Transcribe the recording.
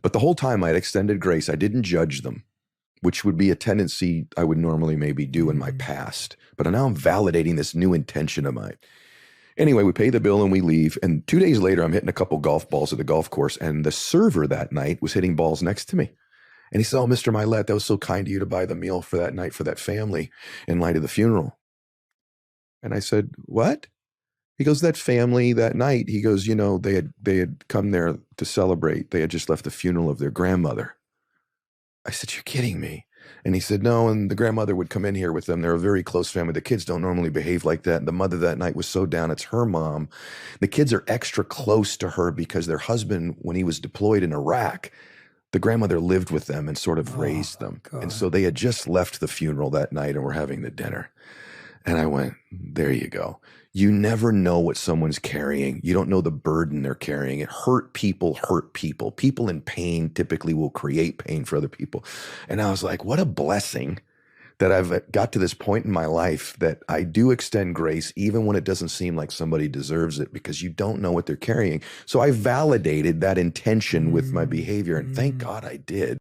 But the whole time I had extended grace. I didn't judge them, which would be a tendency I would normally maybe do in my past. But now I'm validating this new intention of mine. Anyway, we pay the bill and we leave. And 2 days later, I'm hitting a couple golf balls at the golf course. And the server that night was hitting balls next to me. And he said, "Oh, Mr. Milet, that was so kind of you to buy the meal for that night for that family in light of the funeral." And I said, "What?" He goes, "That family that night," he goes, they had come there to celebrate. They had just left the funeral of their grandmother. I said, "You're kidding me." And he said, "No," and the grandmother would come in here with them. They're a very close family. The kids don't normally behave like that. And the mother that night was so down. It's her mom. The kids are extra close to her because their husband, when he was deployed in Iraq, the grandmother lived with them and sort of raised them. God. And so they had just left the funeral that night and were having the dinner. And I went, there you go. You never know what someone's carrying. You don't know the burden they're carrying. It hurt people hurt people. People in pain typically will create pain for other people. And I was like, what a blessing that I've got to this point in my life that I do extend grace even when it doesn't seem like somebody deserves it, because you don't know what they're carrying. So I validated that intention with my behavior, and thank God I did.